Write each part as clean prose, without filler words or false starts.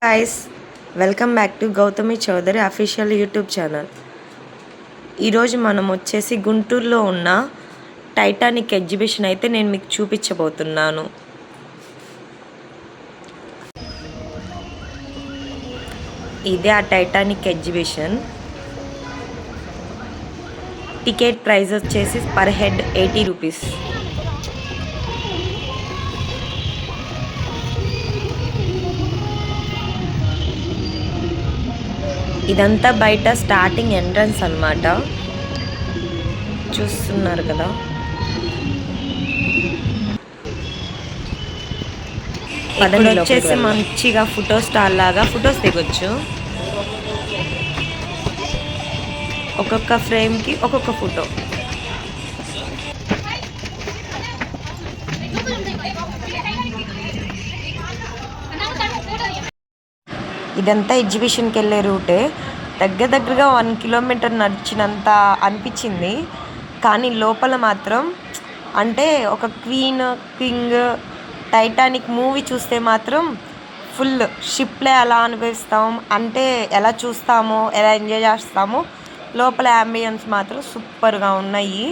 Guys, welcome back to Gautami Chowdary official YouTube channel. ఈరోజు మనం వచ్చేసి గుంటూరులో ఉన్న టైటానిక్ ఎగ్జిబిషన్ అయితే నేను మీకు చూపించబోతున్నాను. ఇదే ఆ టైటానిక్ ఎగ్జిబిషన్. టికెట్ ప్రైస్ వచ్చేసి పర్ హెడ్ 80 రూపీస్. ఇదంతా బయట స్టార్టింగ్ ఎంట్రన్స్ అన్నమాట. చూస్తున్నారు కదా. ఇక్కడ వచ్చేసి మంచిగా ఫోటో స్టాల్ లాగా ఫొటోస్ దిగొచ్చు. ఒక్కొక్క ఫ్రేమ్కి ఒక్కొక్క ఫోటో. ఇదంతా ఎగ్జిబిషన్కి వెళ్ళే రూటే. దగ్గరగా 1 కిలోమీటర్ నడిచినంత అనిపించింది. కానీ లోపల మాత్రం అంటే ఒక క్వీన్ కింగ్ టైటానిక్ మూవీ చూస్తే మాత్రం ఫుల్ షిప్లే ఎలా అనుభవిస్తాం అంటే ఎలా చూస్తామో ఎలా ఎంజాయ్ చేస్తామో లోపల అంబియన్స్ మాత్రం సూపర్గా ఉన్నాయి.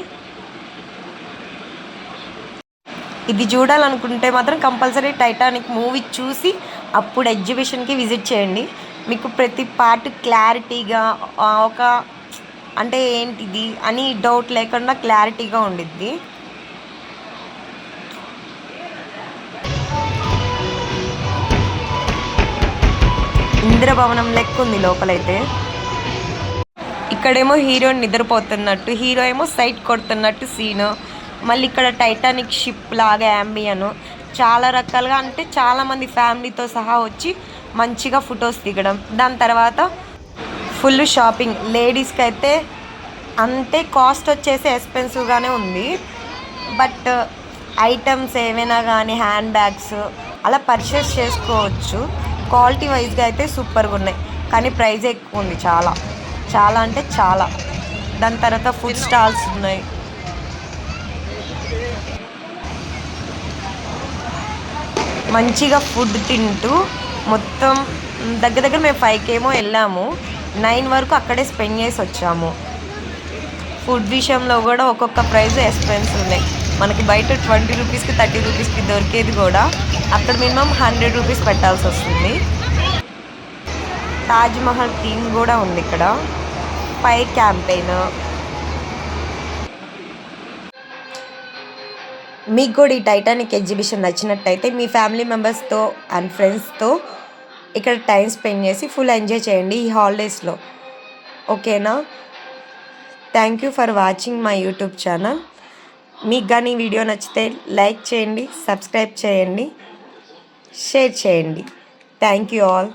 ఇది చూడాలనుకుంటే మాత్రం కంపల్సరీ టైటానిక్ మూవీ చూసి అప్పుడు ఎగ్జిబిషన్కి విజిట్ చేయండి. మీకు ప్రతి పార్ట్ క్లారిటీగా ఒక అంటే ఏంటిది అని డౌట్ లేకుండా క్లారిటీగా ఉండిద్ది. ఇంద్రభవనం లెక్క ఉంది లోపలైతే. ఇక్కడేమో హీరో నిద్రపోతున్నట్టు, హీరో ఏమో సైట్ కొడుతున్నట్టు సీను. మళ్ళీ ఇక్కడ టైటానిక్ షిప్ లాగా యాంబియన్ చాలా రకాలుగా అంటే చాలామంది ఫ్యామిలీతో సహా వచ్చి మంచిగా ఫొటోస్ దిగడం. దాని తర్వాత ఫుల్ షాపింగ్. లేడీస్కి అయితే అంటే కాస్ట్ వచ్చేసి ఎక్స్పెన్సివ్గానే ఉంది. బట్ ఐటమ్స్ ఏవైనా కానీ హ్యాండ్ బ్యాగ్స్ అలా పర్చేస్ చేసుకోవచ్చు. క్వాలిటీ వైజ్గా అయితే సూపర్గా ఉన్నాయి. కానీ ప్రైస్ ఎక్కువ ఉంది, చాలా చాలా అంటే చాలా. దాని తర్వాత ఫుడ్ స్టాల్స్ ఉన్నాయి. మంచిగా ఫుడ్ తింటూ మొత్తం దగ్గర మేము 5 ఏమో వెళ్ళాము. 9 వరకు అక్కడే స్పెండ్ చేసి వచ్చాము. ఫుడ్ విషయంలో కూడా ఒక్కొక్క ప్రైస్ ఎక్స్పెన్సివ్ ఉన్నాయి. మనకి బయట 20 రూపీస్కి 30 రూపీస్కి దొరికేది కూడా అక్కడ మినిమం 100 రూపీస్ పెట్టాల్సి వస్తుంది. తాజ్మహల్ థీమ్ కూడా ఉంది ఇక్కడ. Fire campaign. మీకు కూడా ఈ టైటానిక్ ఎగ్జిబిషన్ నచ్చినట్టయితే మీ ఫ్యామిలీ మెంబర్స్తో అండ్ ఫ్రెండ్స్తో ఇక్కడ టైం స్పెండ్ చేసి ఫుల్ ఎంజాయ్ చేయండి ఈ హాలిడేస్లో. ఓకేనా? Thank you for watching my YouTube channel. మీకు కానీ వీడియో నచ్చితే లైక్ చేయండి, సబ్స్క్రైబ్ చేయండి, షేర్ చేయండి. Thank you all.